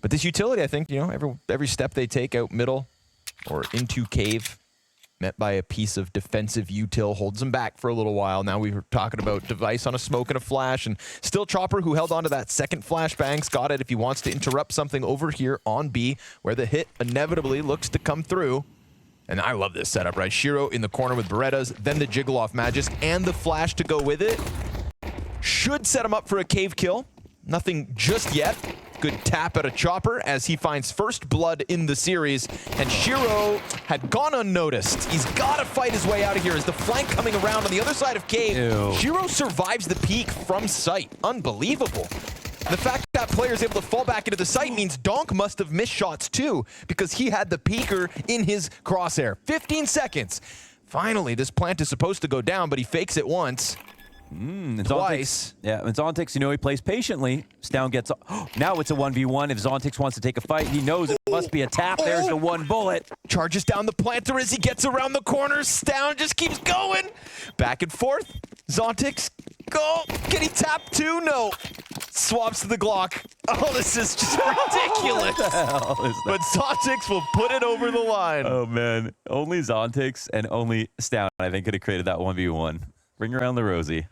But this utility, I think, you know, every step they take out middle or into cave, met by a piece of defensive util, holds them back for a little while. Now we were talking about Device on a smoke and a flash, and still Chopper, who held on to that second flashbangs, got it if he wants to interrupt something over here on B, where the hit inevitably looks to come through. And I love this setup, right? Shiro in the corner with Berettas, then the jiggle off Magisk, and the flash to go with it. Should set him up for a cave kill. Nothing just yet. Good tap at a Chopper as he finds first blood in the series, and Shiro had gone unnoticed. He's got to fight his way out of here as the flank coming around on the other side of cave. Ew. Shiro survives the peek from sight. Unbelievable. The fact that player is able to fall back into the site means Donk must have missed shots too, because he had the peeker in his crosshair. 15 seconds. Finally, this plant is supposed to go down, but he fakes it once. Twice. Yeah, and Zontix, you know, he plays patiently. Stown gets... now it's a 1v1. If Zontix wants to take a fight, he knows it must be a tap. There's the one bullet. Charges down the planter as he gets around the corner. Stown just keeps going. Back and forth. Zontix, go. Can he tap two? No. Swaps to the Glock. Oh, this is just ridiculous. What the hell is that? But Zontix will put it over the line. Oh, man. Only Zontix and only Stown, I think, could have created that 1v1. Bring around the Rosie.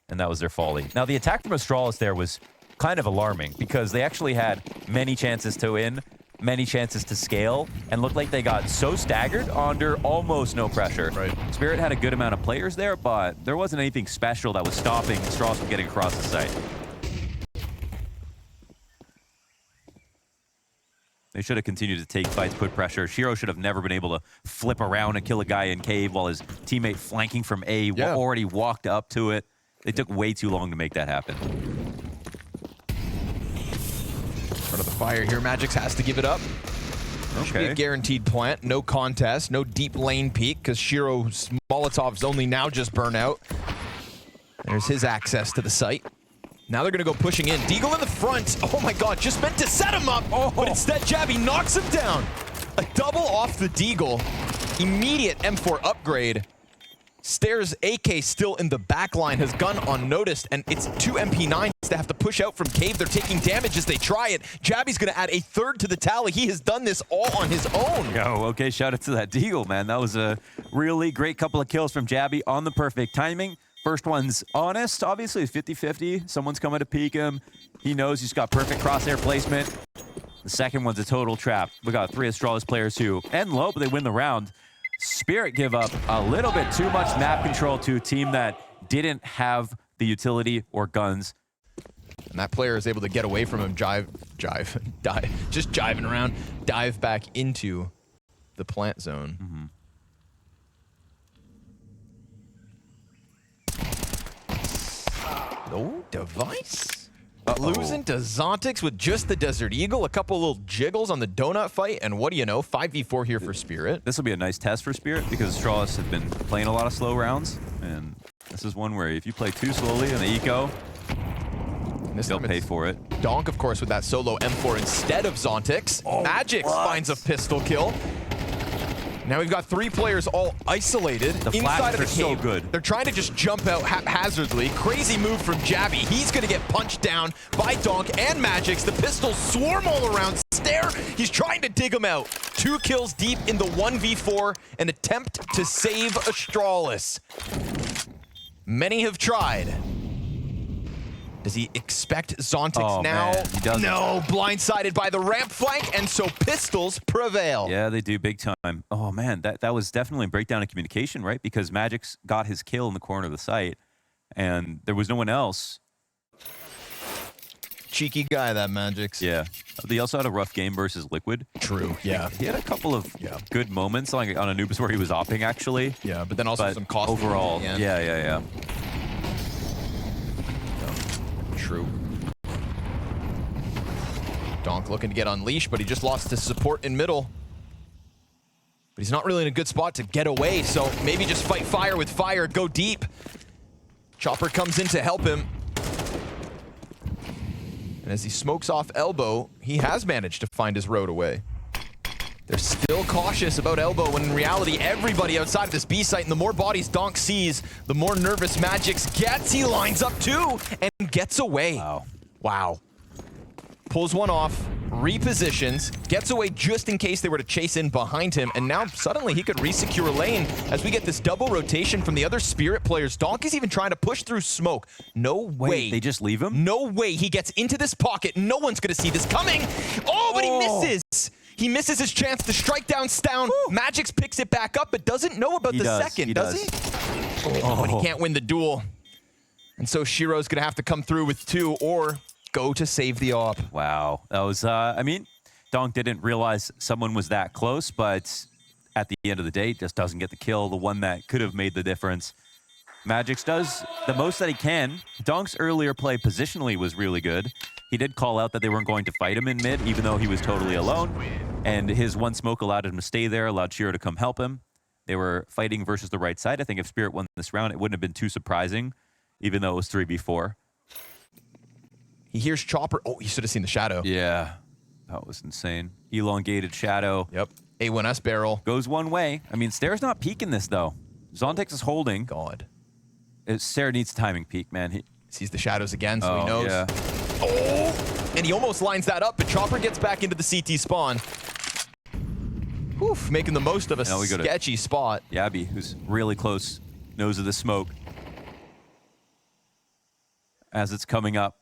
And that was their folly. Now, the attack from Astralis there was kind of alarming because they actually had many chances to win, many chances to scale, and looked like they got so staggered under almost no pressure. Right. Spirit had a good amount of players there, but there wasn't anything special that was stopping Astralis from getting across the site. They should have continued to take fights, put pressure. Shiro should have never been able to flip around and kill a guy in cave while his teammate flanking from A already walked up to it. They took way too long to make that happen. Front of the fire here. Magix has to give it up. Should be a guaranteed plant. No contest. No deep lane peek because Shiro's Molotov's only now just burn out. There's his access to the site. Now they're going to go pushing in. Deagle in the front. Oh my god, just meant to set him up. But instead, Jabby knocks him down. A double off the Deagle. Immediate M4 upgrade. Stairs AK still in the back line, has gone unnoticed, and it's two MP9s to have to push out from cave. They're taking damage as they try it. Jabby's going to add a third to the tally. He has done this all on his own. Yo, okay, shout out to that Deagle, man. That was a really great couple of kills from Jabby on the perfect timing. First one's honest, obviously, it's 50-50. Someone's coming to peek him. He knows he's got perfect crosshair placement. The second one's a total trap. We got 3 Astralis players who end low, but they win the round. Spirit give up a little bit too much map control to a team that didn't have the utility or guns. And that player is able to get away from him, dive, just jiving around, dive back into the plant zone. No Device. Losing to Zontix with just the Desert Eagle, a couple little jiggles on the donut fight, and what do you know, 5v4 here for Spirit. This will be a nice test for Spirit because Astralis have been playing a lot of slow rounds, and this is one where if you play too slowly in the eco, they'll pay for it. Donk, of course, with that solo M4 instead of Zontix. Magix finds a pistol kill. Now we've got 3 players all isolated inside of the cave. So good. They're trying to just jump out haphazardly. Crazy move from Jabby. He's going to get punched down by Donk and Magix. The pistols swarm all around Stair. He's trying to dig him out. 2 kills deep in the 1v4. An attempt to save Astralis. Many have tried. Does he expect Zontix now? Man, he doesn't. No, blindsided by the ramp flank, and so pistols prevail. Yeah, they do big time. Oh man, that was definitely a breakdown in communication, right? Because Magix got his kill in the corner of the site, and there was no one else. Cheeky guy, that Magix. Yeah. They also had a rough game versus Liquid. True, yeah. He had a couple of good moments like on Anubis where he was opping, actually. Yeah, but then also some cost. Overall, yeah. True. Donk looking to get unleashed, but he just lost his support in middle. But he's not really in a good spot to get away, so maybe just fight fire with fire, go deep. Chopper comes in to help him. And as he smokes off Elbow, he has managed to find his road away. They're still cautious about Elbow when in reality everybody outside of this B site, and the more bodies Donk sees, the more nervous Magix gets. He lines up too and gets away. Wow. Wow. pulls one off, repositions, gets away just in case they were to chase in behind him, and now suddenly he could re-secure a lane as we get this double rotation from the other Spirit players. Donkey's even trying to push through smoke. No way. Wait, they just leave him? No way he gets into this pocket. No one's going to see this coming. Oh, but he misses. He misses his chance to strike down Stown. Magix picks it back up, but doesn't know about the second, does he? Oh, but he can't win the duel. And so Shiro's going to have to come through with 2 or go to save the op. Wow. That was, I mean, Donk didn't realize someone was that close, but at the end of the day, just doesn't get the kill, the one that could have made the difference. Magix does the most that he can. Donk's earlier play positionally was really good. He did call out that they weren't going to fight him in mid, even though he was totally alone. And his one smoke allowed him to stay there, allowed Shiro to come help him. They were fighting versus the right side. I think if Spirit won this round, it wouldn't have been too surprising, even though it was 3v4. He hears Chopper. Oh, you should have seen the shadow. Yeah, that was insane. Elongated shadow. Yep. A1S barrel. Goes one way. I mean, Stair's not peeking this, though. Zontex is holding. God. Stair needs timing peek, man. He sees the shadows again, so he knows. Yeah. Oh, and he almost lines that up, but Chopper gets back into the CT spawn. Whew, making the most of a sketchy spot. Yabby, who's really close, nose of the smoke. As it's coming up.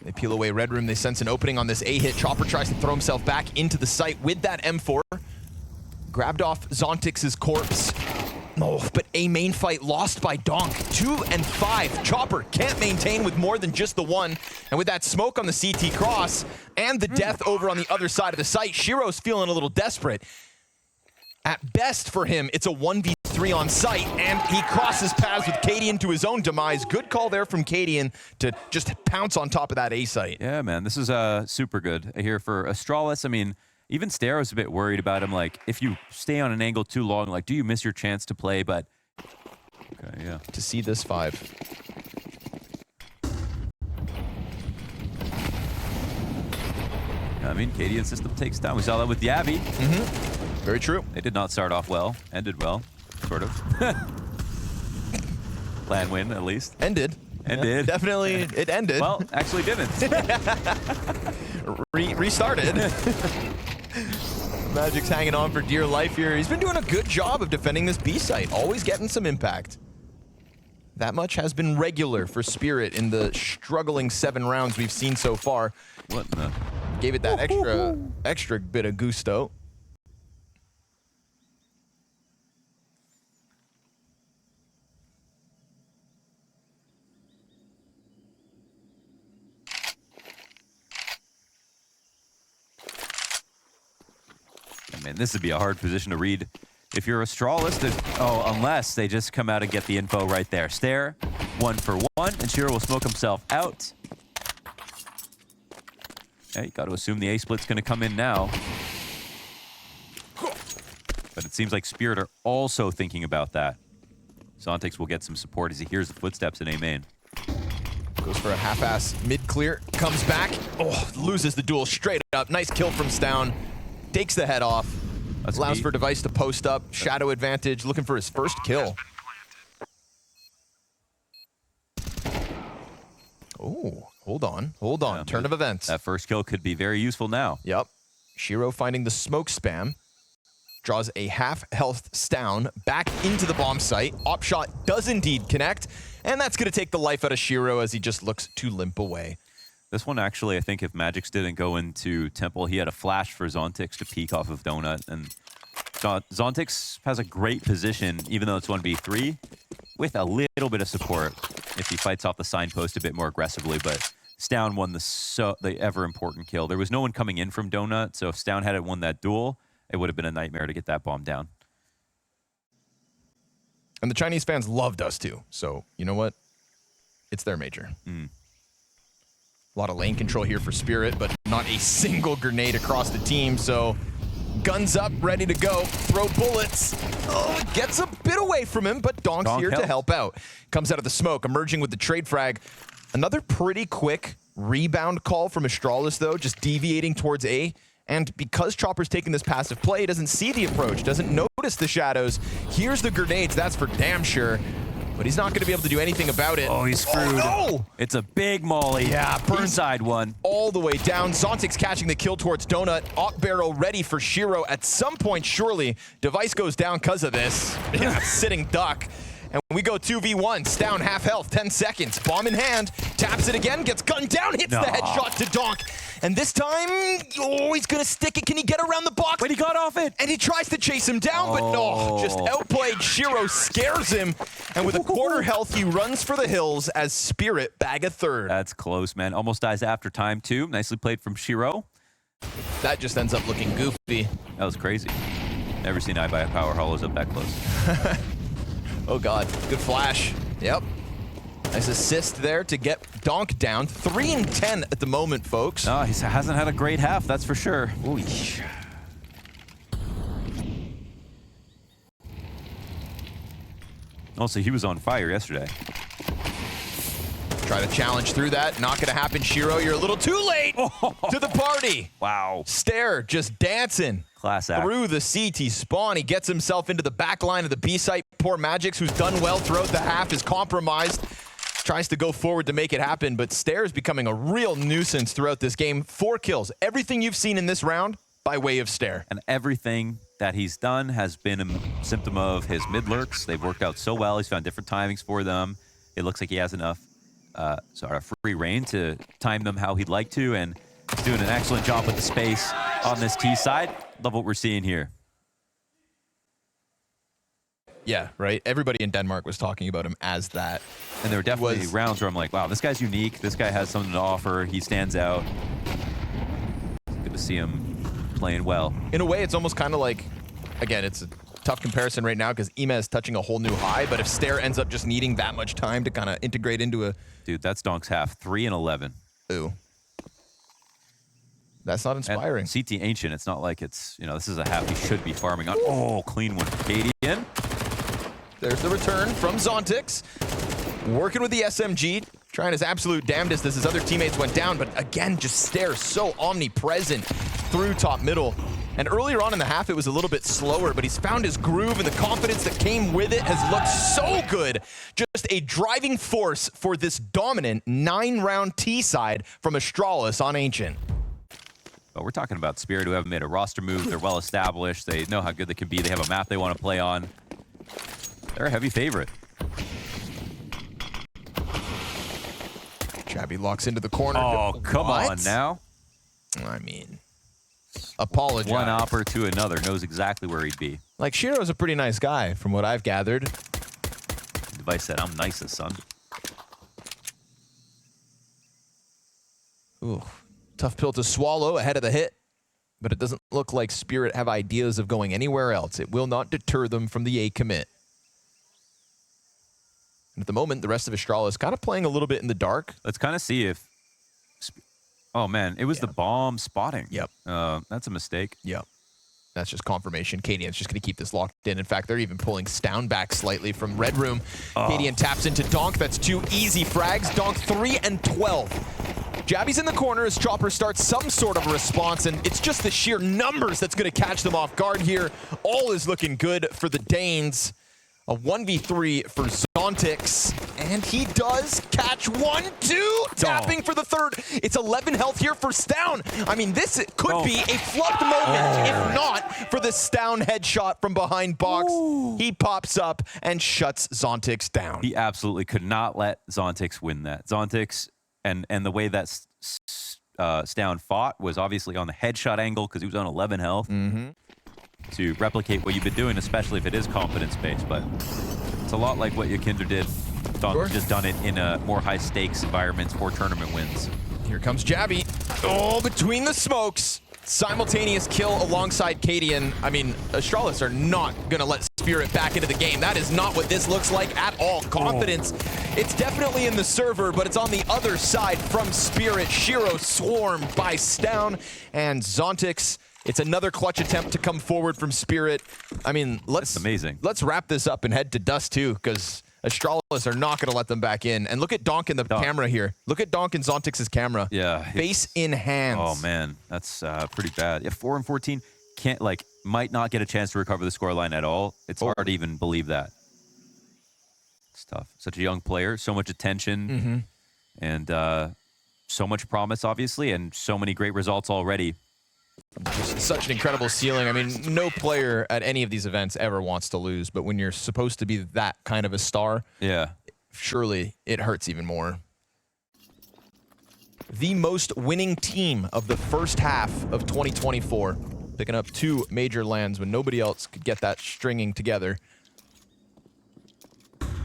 They peel away Red Room. They sense an opening on this A hit. Chopper tries to throw himself back into the site with that M4. Grabbed off Zontix's corpse. Oh, but a main fight lost by Donk. 2 and 5. Chopper can't maintain with more than just the one. And with that smoke on the CT cross and the death over on the other side of the site, Shiro's feeling a little desperate. At best for him, it's a 1v3 on site, and he crosses paths with Cadian to his own demise. Good call there from Cadian to just pounce on top of that A site. Yeah, man, this is super good here for Astralis. I mean, even Stair was a bit worried about him. Like, if you stay on an angle too long, like, do you miss your chance to play? But, okay, yeah. To see this 5. I mean, Cadian system takes down. We saw that with Yabby. Very true. They did not start off well. Ended well, sort of. Plan win, at least. Ended. Ended. Yeah, definitely, it ended. Well, actually didn't. Restarted. Magic's hanging on for dear life here. He's been doing a good job of defending this B site, always getting some impact. That much has been regular for Spirit in the struggling 7 rounds we've seen so far. What in the? Gave it that extra bit of gusto. Man, this would be a hard position to read. If you're Astralis, unless they just come out and get the info right there. Stair, 1 for 1, and Shiro will smoke himself out. Yeah, you got to assume the A-split's going to come in now. But it seems like Spirit are also thinking about that. Zontex will get some support as he hears the footsteps in A main. Goes for a half-ass mid-clear, comes back, loses the duel straight up. Nice kill from Stown. Takes the head off. Allows for Device to post up. Shadow advantage, looking for his first kill. Oh, hold on. Yeah, turn of events. That first kill could be very useful now. Yep. Shiro finding the smoke spam. Draws a half-health Stown back into the bomb site. Op shot does indeed connect. And that's going to take the life out of Shiro as he just looks to limp away. This one, actually, I think if Magix didn't go into Temple, he had a flash for Zontex to peek off of Donut. And Zontex has a great position, even though it's 1v3, with a little bit of support if he fights off the signpost a bit more aggressively. But Stown won the ever-important kill. There was no one coming in from Donut, so if Stown hadn't won that duel, it would have been a nightmare to get that bomb down. And the Chinese fans loved us, too. So, you know what? It's their major. A lot of lane control here for Spirit, but not a single grenade across the team, so guns up, ready to go, throw bullets. Oh, gets a bit away from him, but Donk's here to help out. Comes out of the smoke, emerging with the trade frag. Another pretty quick rebound call from Astralis, though, just deviating towards A. And because Chopper's taking this passive play, doesn't see the approach, doesn't notice the shadows. Here's the grenades, that's for damn sure. but he's not going to be able to do anything about it. Oh, he's screwed. Oh, no! It's a big molly. Yeah, burns inside one. all the way down. Zontix catching the kill towards Donut. Op barrel ready for Shiro. At some point, surely, Device goes down because of this. Sitting duck. And we go 2v1, Stown half health, 10 seconds, bomb in hand, taps it again, gets gunned down, hits the headshot to Donk. And this time, oh, he's gonna stick it. Can he get around the box? Wait, he got off it. And he tries to chase him down, but no, just outplayed. Shiro scares him. And with a quarter health, he runs for the hills as Spirit bag a third. That's close, man. Almost dies after time, too. Nicely played from Shiro. That just ends up looking goofy. That was crazy. Never seen iBuy Power Hollows up that close. Oh, God. Good flash. Yep. Nice assist there to get Donk down. 3 and 10 at the moment, folks. No, he hasn't had a great half, that's for sure. Ooh. Also, he was on fire yesterday. Try to challenge through that. Not going to happen, Shiro. You're a little too late to the party. Wow. Stare just dancing. Class act. Through the CT spawn. He gets himself into the back line of the B site. Poor Magix, who's done well throughout the half, is compromised. Tries to go forward to make it happen, but Stare is becoming a real nuisance throughout this game. 4 kills. Everything you've seen in this round by way of Stare. And everything that he's done has been a symptom of his mid lurks. They've worked out so well. He's found different timings for them. It looks like he has enough free reign to time them how he'd like to, and he's doing an excellent job with the space on this T side. Love what we're seeing here. Yeah, right? Everybody in Denmark was talking about him as that. And there were definitely rounds where I'm like, wow, this guy's unique. This guy has something to offer. He stands out. Good to see him playing well. In a way, it's almost kind of like, again, it's a tough comparison right now because Ima is touching a whole new high, but if Stare ends up just needing that much time to kind of integrate into a... Dude, that's Donk's half. 3 and 11. Ooh. That's not inspiring. And CT Ancient, it's not like it's, this is a half he should be farming on. Oh, clean one for Cadian. There's the return from Zontix. Working with the SMG, trying his absolute damnedest as his other teammates went down, but again, just Stare so omnipresent through top middle. And earlier on in the half, it was a little bit slower, but he's found his groove, and the confidence that came with it has looked so good. Just a driving force for this dominant 9-round T side from Astralis on Ancient. But we're talking about Spirit, who haven't made a roster move. They're well established. They know how good they can be. They have a map they want to play on. They're a heavy favorite. Chabby locks into the corner. Oh, come on now. I mean, apologize. One opper to another knows exactly where he'd be. Like, Shiro's a pretty nice guy, from what I've gathered. Device said, I'm nicest, son. Ooh, tough pill to swallow ahead of the hit. But it doesn't look like Spirit have ideas of going anywhere else. It will not deter them from the A commit. And at the moment, the rest of Astralis is kind of playing a little bit in the dark. Let's kind of see if... Oh, man, it was the bomb spotting. Yep. That's a mistake. Yep. That's just confirmation. Cadian's just going to keep this locked in. In fact, they're even pulling Stown back slightly from Red Room. Cadian taps into Donk. That's 2 easy frags. Donk 3 and 12. Jabby's in the corner as Chopper starts some sort of a response, and it's just the sheer numbers that's going to catch them off guard here. All is looking good for the Danes. A 1v3 for Zontix, and he does catch 1-2, tapping for the third. It's 11 health here for Stown. I mean, this could be a flubbed moment, if not for the Stown headshot from behind box. He pops up and shuts Zontix down. He absolutely could not let Zontix win that. Zontix, and the way that Stown fought was obviously on the headshot angle because he was on 11 health. To replicate what you've been doing, especially if it is confidence-based, but it's a lot like what Yakinder did. Donk just done it in a more high-stakes environments for tournament wins. Here comes Jabby. Oh, between the smokes. Simultaneous kill alongside Cadian. I mean, Astralis are not going to let Spirit back into the game. That is not what this looks like at all. Confidence, it's definitely in the server, but it's on the other side from Spirit. Shiro swarmed by Stown, and Zontix. It's another clutch attempt to come forward from Spirit. I mean, That's amazing. Let's wrap this up and head to Dust too, because Astralis are not going to let them back in. And look at Donk in the camera here. Look at Donk in Zontix's camera. Yeah. Face in hands. Oh, man. That's pretty bad. Yeah, 4 and 14 might not get a chance to recover the scoreline at all. It's hard to even believe that. It's tough. Such a young player, so much attention, and so much promise, obviously, and so many great results already. Just such an incredible ceiling. I mean, no player at any of these events ever wants to lose, but when you're supposed to be that kind of a star, Yeah. surely it hurts even more. The most winning team of the first half of 2024, picking up 2 major lands when nobody else could get that stringing together.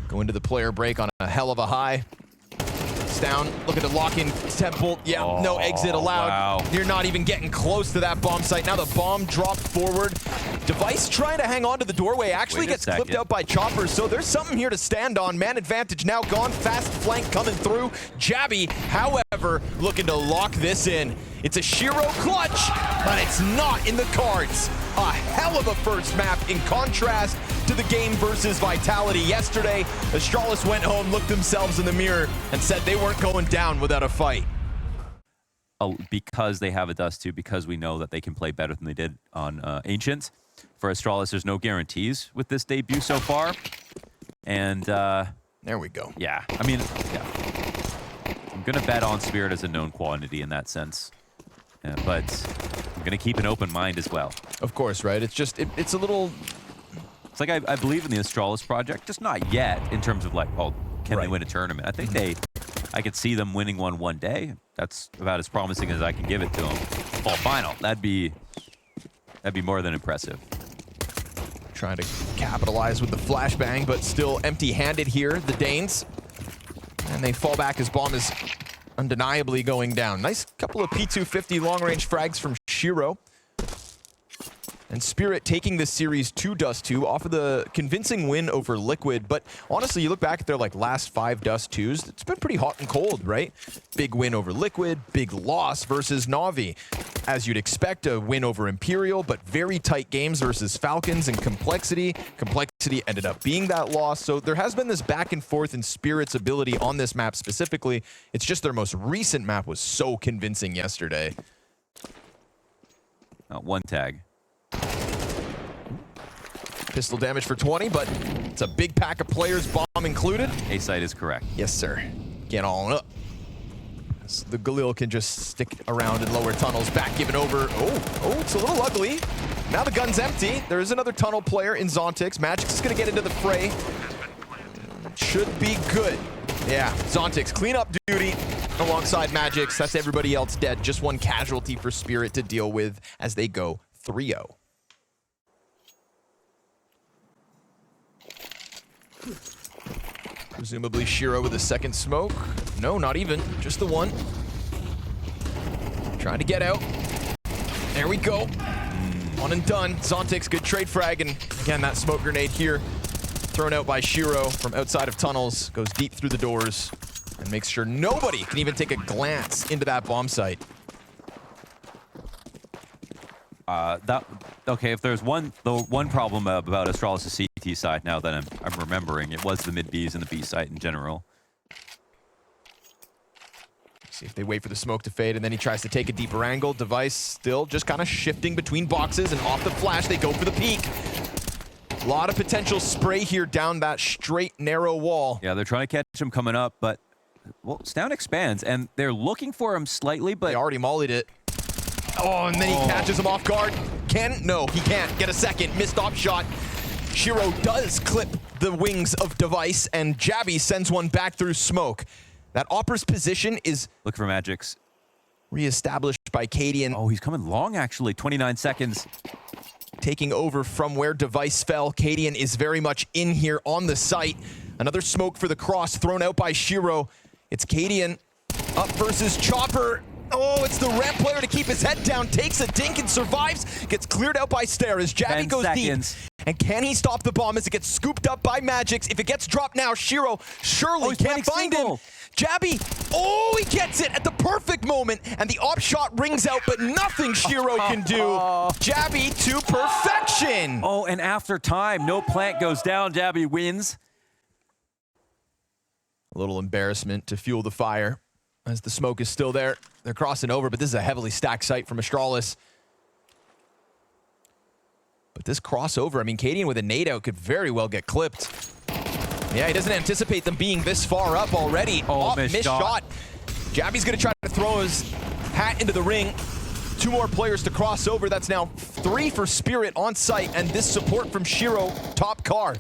Go into the player break on a hell of a high. It's down, looking to lock in Temple. Yeah, no exit allowed. Wow. You're not even getting close to that bomb site. Now the bomb dropped forward. Device trying to hang on to the doorway, actually gets clipped out by Choppers, so there's something here to stand on. Man advantage now gone, fast flank coming through. Jabby, however, looking to lock this in. It's a Shiro clutch, but it's not in the cards. A hell of a first map in contrast to the game versus Vitality yesterday. Astralis went home, looked themselves in the mirror, and said they weren't going down without a fight. Because they have a Dust 2, because we know that they can play better than they did on Ancient. For Astralis, there's no guarantees with this debut so far. And there we go. Yeah, I mean, yeah. I'm going to bet on Spirit as a known quantity in that sense. But I'm going to keep an open mind as well. Of course, right? It's just, it's a little... It's like I believe in the Astralis project, just not yet in terms of like, oh, can they win a tournament? I think I could see them winning one day. That's about as promising as I can give it to them. Fall final, that'd be more than impressive. Trying to capitalize with the flashbang, but still empty-handed here, the Danes. And they fall back as bomb is undeniably going down. Nice couple of P250 long-range frags from Shiro. And Spirit taking this series to Dust 2 off of the convincing win over Liquid. But honestly, you look back at their last 5 Dust 2s, it's been pretty hot and cold, right? Big win over Liquid, big loss versus Na'Vi. As you'd expect, a win over Imperial, but very tight games versus Falcons and Complexity. Complexity ended up being that loss. So there has been this back and forth in Spirit's ability on this map specifically. It's just their most recent map was so convincing yesterday. One tag. Pistol damage for 20, but it's a big pack of players, bomb included. A-site is correct. Yes, sir. Get on up. So the Galil can just stick around in lower tunnels, back given over. Oh, it's a little ugly. Now the gun's empty. There is another tunnel player in Zontix. Magix is going to get into the fray. Should be good. Yeah, Zontix, clean up duty alongside Magix. That's everybody else dead. Just one casualty for Spirit to deal with as they go 3-0. Presumably Shiro with a second smoke. No, not even. Just the one. Trying to get out. There we go. One and done. Zontix, good trade frag. And again, that smoke grenade here thrown out by Shiro from outside of tunnels. Goes deep through the doors and makes sure nobody can even take a glance into that bomb site. Okay, if there's one problem about Astralis' CT side now that I'm remembering, it was the mid-Bs and the B site in general. See if they wait for the smoke to fade, and then he tries to take a deeper angle. Device still just kind of shifting between boxes, and off the flash, they go for the peek. A lot of potential spray here down that straight, narrow wall. Yeah, they're trying to catch him coming up, but, well, Snout expands, and they're looking for him slightly, but... They already mollied it. Oh, and then he catches him off guard. No, he can't get a second. Missed off shot. Shiro does clip the wings of Device, and Jabby sends one back through smoke. That Opera's position is... Look for Magix. Reestablished by Cadian. Oh, he's coming long, actually. 29 seconds. Taking over from where Device fell. Cadian is very much in here on the site. Another smoke for the cross thrown out by Shiro. It's Cadian up versus Chopper. Oh, it's the ramp player to keep his head down. Takes a dink and survives. Gets cleared out by Stare as Jabby goes deep. And can he stop the bomb as it gets scooped up by Magix? If it gets dropped now, Shiro surely can't find him. Jabby, he gets it at the perfect moment. And the op shot rings out, but nothing Shiro can do. Jabby to perfection. Oh, and after time, no plant goes down. Jabby wins. A little embarrassment to fuel the fire as the smoke is still there. They're crossing over, but this is a heavily stacked site from Astralis. But this crossover, I mean, Cadian with a nade out could very well get clipped. Yeah, he doesn't anticipate them being this far up already. Oh, missed shot. Jabby's going to try to throw his hat into the ring. 2 more players to cross over. That's now 3 for Spirit on site, and this support from Shiro, top car.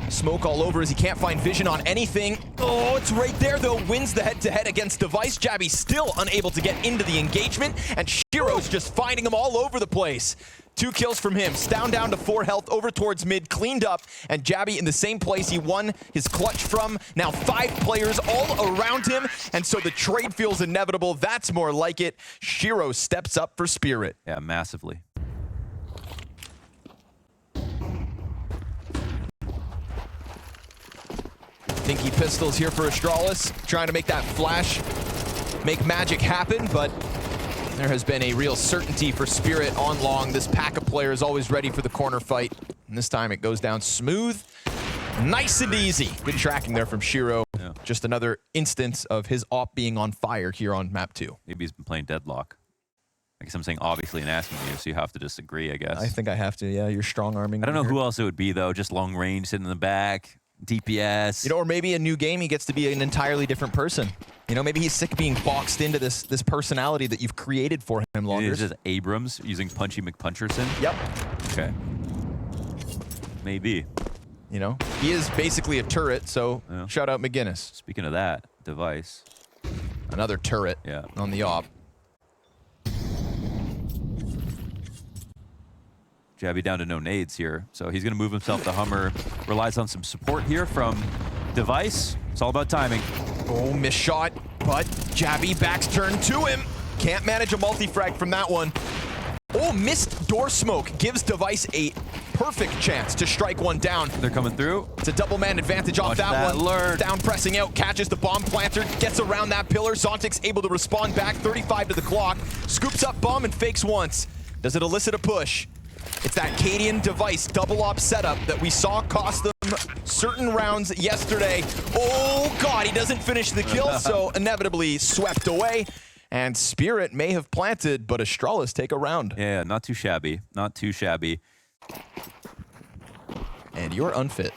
Smoke all over as he can't find vision on anything. Oh, it's right there, though. Wins the head-to-head against Device. Jabby still unable to get into the engagement, and Shiro's just finding them all over the place. 2 kills from him. Down to 4 health, over towards mid, cleaned up, and Jabby in the same place he won his clutch from. Now 5 players all around him, and so the trade feels inevitable. That's more like it. Shiro steps up for Spirit. Yeah, massively. Dinky pistols here for Astralis, trying to make that flash, make magic happen, but there has been a real certainty for Spirit on long. This pack of players always ready for the corner fight, and this time it goes down smooth, nice and easy. Good tracking there from Shiro. Yeah. Just another instance of his op being on fire here on map 2. Maybe he's been playing Deadlock. I guess I'm saying obviously and asking you, so you have to disagree, I guess. I think I have to, yeah, you're strong arming. I don't know who else it would be, though. Just long range, sitting in the back. DPS. You know, or maybe a new game he gets to be an entirely different person. You know, maybe he's sick of being boxed into this personality that you've created for him longer. Is this Abrams using Punchy McPuncherson? Yep. Okay. Maybe. You know, he is basically a turret, so Yeah. shout out McGinnis. Speaking of that, Device. Another turret Yeah. on the op. Jabby down to no nades here, so he's going to move himself to Hummer. Relies on some support here from Device. It's all about timing. Oh, missed shot, but Jabby backs turn to him. Can't manage a multi-frag from that one. Oh, missed door smoke gives Device a perfect chance to strike one down. They're coming through. It's a double man advantage off Watch that that one. lurk. Down pressing out, catches the bomb planter, gets around that pillar. Zontic's able to respond back, 35 to the clock. Scoops up bomb and fakes once. Does it elicit a push? It's that Cadian Device double op setup that we saw cost them certain rounds yesterday. Oh God, he doesn't finish the kill, so inevitably swept away. And Spirit may have planted, but Astralis take a round. Yeah, not too shabby. Not too shabby. And you're unfit.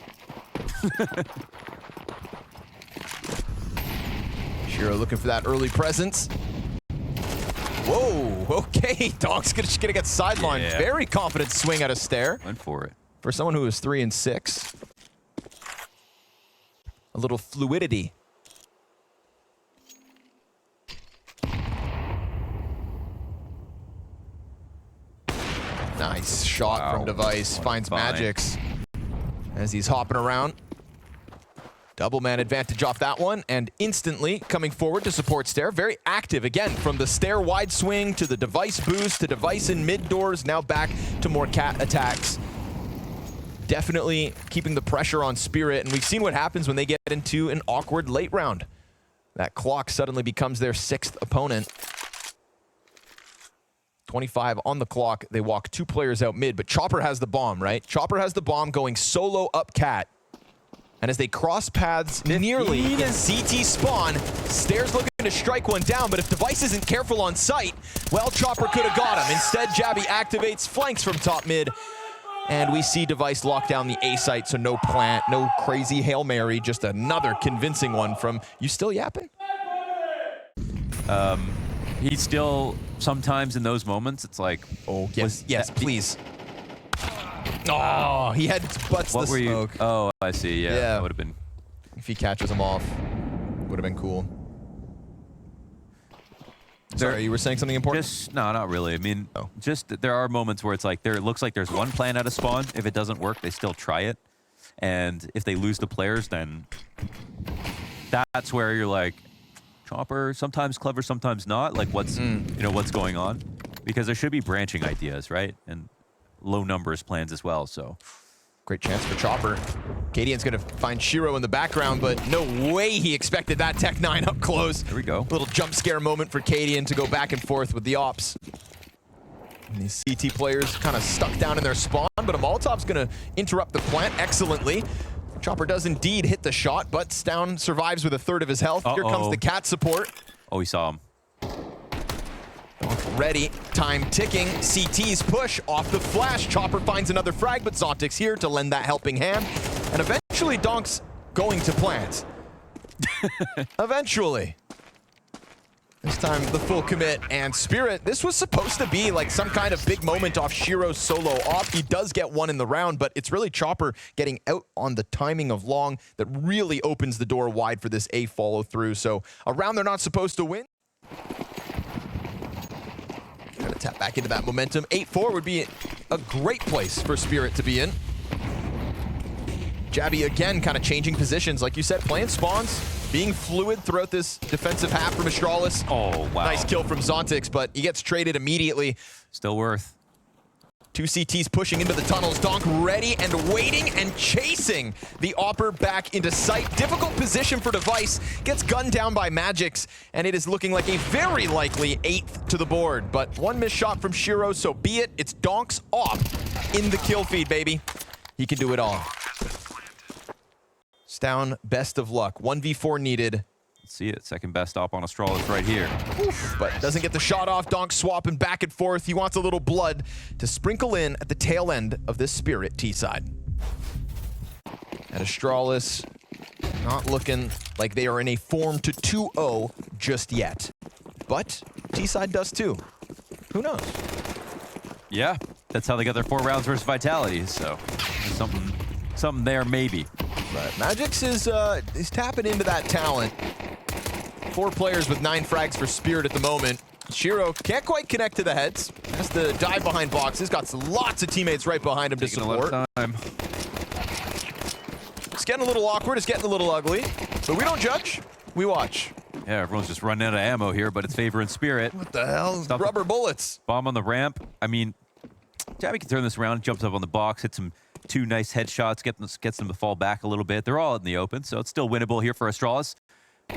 Shiro looking for that early presence. Whoa, okay, Dog's gonna get sidelined. Yeah. Very confident swing at a stair. Went for it. For someone who is 3 and 6. A little fluidity. Nice shot from Device. Finds Magix as he's hopping around. Double man advantage off that one, and instantly coming forward to support Stair. Very active again, from the Stair wide swing to the Device boost to Device in mid doors, now back to more cat attacks. Definitely keeping the pressure on Spirit, and we've seen what happens when they get into an awkward late round. That clock suddenly becomes their 6th opponent. 25 on the clock. They walk 2 players out mid, but Chopper has the bomb, right? Chopper has the bomb going solo up cat. And as they cross paths nearly in CT spawn, Stair's looking to strike one down, but if Device isn't careful on sight, well, Chopper could have got him. Instead, Jabby activates, flanks from top mid, and we see Device lock down the A site, so no plant, no crazy Hail Mary, just another convincing one from, you still yapping? He's still, sometimes in those moments, it's like, oh, yes, please. Oh, he had butts the smoke. Oh, I see. Yeah, that would have been. If he catches him off, would have been cool. Sorry, you were saying something important? No, not really. I mean, just there are moments where it's like it looks like there's one plan out of spawn. If it doesn't work, they still try it, and if they lose the players, then that's where you're like, Chopper, sometimes clever, sometimes not. Like what's what's going on? Because there should be branching ideas, right? And low numbers plans as well, so. Great chance for Chopper. Cadian's gonna find Shiro in the background, but no way he expected that Tech 9 up close. There we go. Little jump scare moment for Cadian to go back and forth with the ops. And these CT players kind of stuck down in their spawn, but a Molotov's gonna interrupt the plant excellently. Chopper does indeed hit the shot, but Stown survives with 1/3 of his health. Here comes the cat support. Oh, he saw him. Ready, time ticking, CT's push off the flash. Chopper finds another frag, but Zontic's here to lend that helping hand. And eventually Eventually, Donk's going to plant. Eventually. This time, the full commit, and Spirit, this was supposed to be like some kind of big moment off Shiro's solo off. He does get one in the round, but it's really Chopper getting out on the timing of Long that really opens the door wide for this A follow-through. So a round they're not supposed to win. Trying to tap back into that momentum. 8-4 would be a great place for Spirit to be in. Jabby again kind of changing positions, like you said, playing spawns, being fluid throughout this defensive half from Astralis. Oh, wow. Nice kill from Zontix, but he gets traded immediately. Still worth. 2 CTs pushing into the tunnels. Donk ready and waiting and chasing the Opper back into sight. Difficult position for Device. Gets gunned down by Magix, and it is looking like a very likely 8th to the board. But one missed shot from Shiro, so be it. It's Donk's off in the kill feed, baby. He can do it all. It's down, best of luck. 1v4 needed. Let's see it. Second best op on Astralis right here. Oof, but doesn't get the shot off. Donk swapping back and forth. He wants a little blood to sprinkle in at the tail end of this Spirit T-side. And Astralis not looking like they are in a form to 2-0 just yet. But T-side does too. Who knows? Yeah, that's how they got their 4 rounds versus Vitality, so something there maybe. But Magix is tapping into that talent. 4 players with 9 frags for Spirit at the moment. Shiro can't quite connect to the heads. Has to dive behind boxes. Got lots of teammates right behind him to support. It's getting a little awkward. It's getting a little ugly. But we don't judge. We watch. Yeah, everyone's just running out of ammo here, but it's favoring Spirit. What the hell? Stop Rubber bullets. Bomb on the ramp. I mean, Jabby can turn this around, jumps up on the box, hits some 2 nice headshots, gets them to fall back a little bit. They're all in the open, so it's still winnable here for Astralis.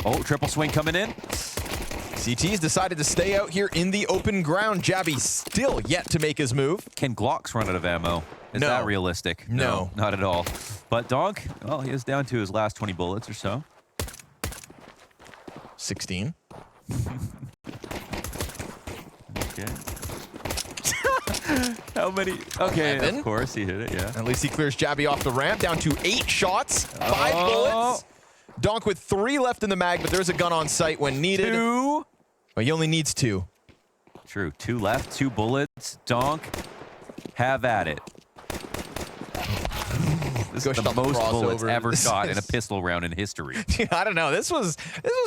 Oh, triple swing coming in. CT's decided to stay out here in the open ground. Jabby still yet to make his move. Can Glocks run out of ammo? Is that realistic? No. Not at all. But Donk, well, he is down to his last 20 bullets or so. 16. Okay. How many? Okay, 11. of course, he hit it, yeah. At least he clears Jabby off the ramp, down to 8 shots, 5 bullets. Donk with 3 left in the mag, but there's a gun on site when needed. 2. But he only needs 2. True, 2 left, 2 bullets. Donk, have at it. This is the most bullets ever shot in a pistol round in history. I don't know. This was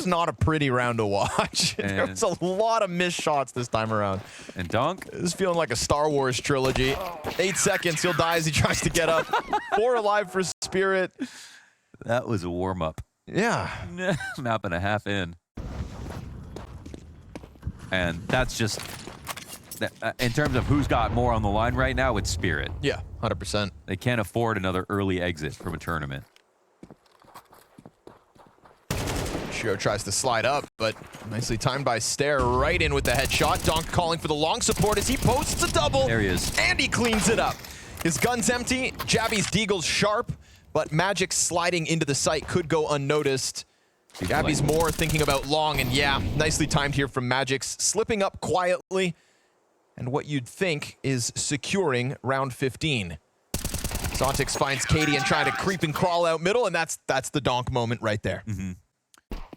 not a pretty round to watch. There was a lot of missed shots this time around. And Donk? This is feeling like a Star Wars trilogy. 8 seconds, he'll die as he tries to get up. 4 alive for Spirit. That was a warm-up. Yeah. Map and a half in. And that's just... in terms of who's got more on the line right now, it's Spirit. Yeah, 100%. They can't afford another early exit from a tournament. Shiro tries to slide up, but nicely timed by Stare right in with the headshot. Donk calling for the long support as he posts a double. There he is. And he cleans it up. His gun's empty. Jabby's deagle's sharp, but Magix sliding into the site could go unnoticed. Jabby's more thinking about Long, and yeah, nicely timed here from Magix, slipping up quietly. And what you'd think is securing round 15. Zontix finds Katie and trying to creep and crawl out middle, and that's the Donk moment right there.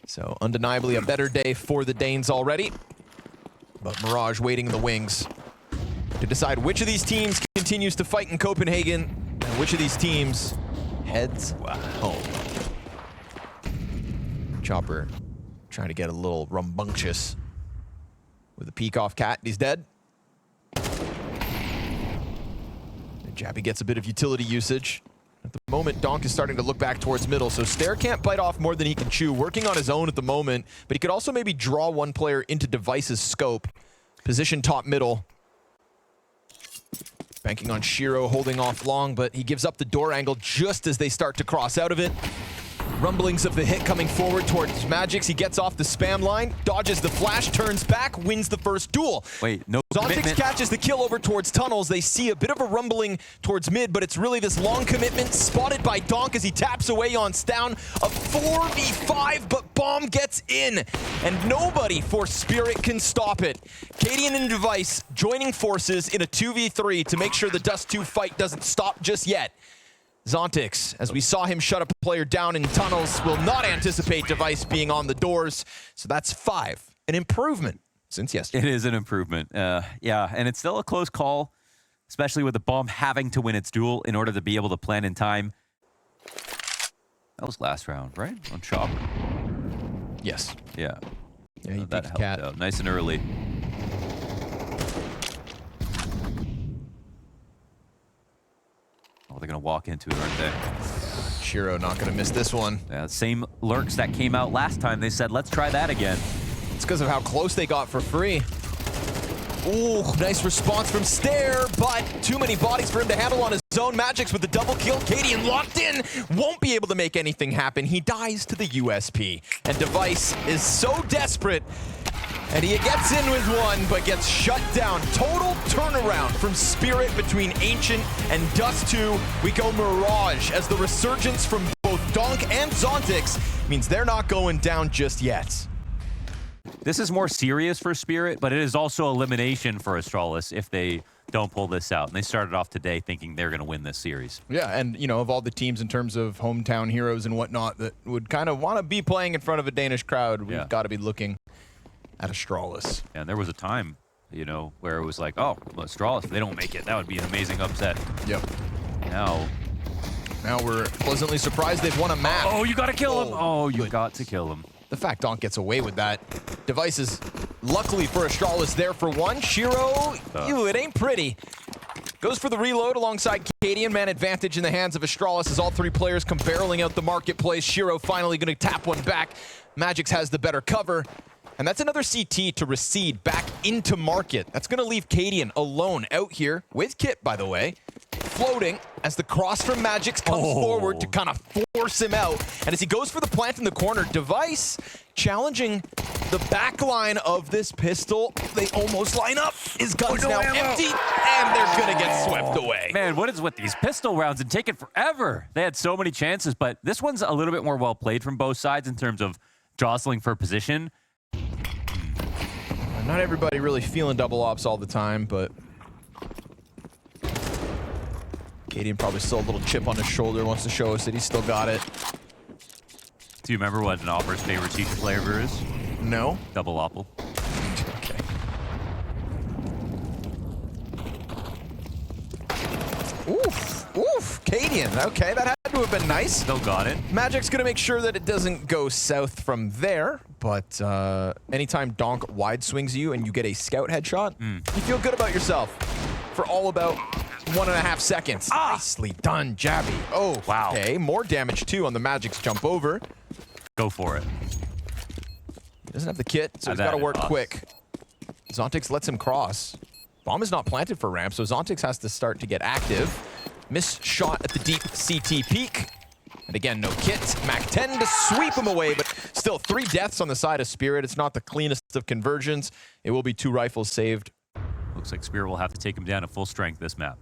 So undeniably a better day for the Danes already. But Mirage waiting in the wings to decide which of these teams continues to fight in Copenhagen and which of these teams heads home. Chopper trying to get a little rambunctious with a peek off Cat. He's dead. Jabby gets a bit of utility usage. At the moment, Donk is starting to look back towards middle, so Stare can't bite off more than he can chew. Working on his own at the moment, but he could also maybe draw one player into Device's scope. Position top middle. Banking on Shiro, holding off Long, but he gives up the door angle just as they start to cross out of it. Rumblings of the hit coming forward towards Magix. He gets off the spam line, dodges the flash, turns back, wins the first duel. Wait, no Zontix commitment. catches the kill over towards tunnels. They see a bit of a rumbling towards mid, but it's really this long commitment spotted by Donk as he taps away on Stown. A 4v5, but Bomb gets in, and nobody for Spirit can stop it. Cadian and Device joining forces in a 2v3 to make sure the Dust 2 fight doesn't stop just yet. Zontix, as we saw him shut a player down in tunnels, will not anticipate Device being on the doors. So that's 5. An improvement since yesterday. It is an improvement. Yeah, and it's still a close call, especially with the bomb having to win its duel in order to be able to plan in time. That was last round, right? On Chop? Yes. Yeah. Yeah, he That peeked helped cat. out nice and early. Oh, they're going to walk into it, aren't they? Shiro not going to miss this one. Yeah, same lurks that came out last time. They said, let's try that again. It's because of how close they got for free. Ooh, nice response from Stair, but too many bodies for him to handle on his own. Magic's with the double kill. Cadian locked in. Won't be able to make anything happen. He dies to the USP. And Device is so desperate. And he gets in with one, but gets shut down. Total turnaround from Spirit between Ancient and Dust 2. We go Mirage as the resurgence from both Donk and Zontix means they're not going down just yet. This is more serious for Spirit, but it is also elimination for Astralis if they don't pull this out. And they started off today thinking they're going to win this series. Yeah, and, you know, of all the teams in terms of hometown heroes and whatnot that would kind of want to be playing in front of a Danish crowd, we've got to be looking at Astralis. And there was a time, you know, where it was like, oh, well, Astralis, if they don't make it, that would be an amazing upset. Yep. Now we're pleasantly surprised they've won a map. Oh, you got to kill him. Oh, you goodness. got to kill him. The fact Donk gets away with that. Devices, luckily for Astralis, there for one. Shiro, it ain't pretty. Goes for the reload alongside Cadian. Man advantage in the hands of Astralis as all 3 players come barreling out the marketplace. Shiro finally going to tap one back. Magix has the better cover. And that's another CT to recede back into market. That's going to leave Cadian alone out here with Kit, by the way, floating as the cross from Magix comes forward to kind of force him out. And as he goes for the plant in the corner, Device challenging the back line of this pistol. They almost line up. His gun's now empty, and they're going to get swept away. Man, what is with these pistol rounds and taking forever? They had so many chances, but this one's a little bit more well played from both sides in terms of jostling for position. Not everybody really feeling double ops all the time, but Cadian probably still a little chip on his shoulder, wants to show us that he's still got it. Do you remember what an Opper's favorite teacher flavor is? No. Double Opple. Okay. Oof, Cadian. Okay, that had to have been nice. Still got it. Magic's gonna make sure that it doesn't go south from there, but anytime Donk wide swings you and you get a scout headshot, you feel good about yourself for all about 1.5 seconds. Nicely done, Jabby. Oh, wow. Okay, more damage too on the Magic's jump over. Go for it. He doesn't have the kit, so he's got to work quick. Zontix lets him cross. Bomb is not planted for ramp, so Zontix has to start to get active. Miss shot at the deep CT peak. And again, no kit. Mac 10 to sweep him away, but still 3 deaths on the side of Spirit. It's not the cleanest of conversions. It will be 2 rifles saved. Looks like Spirit will have to take him down at full strength this map.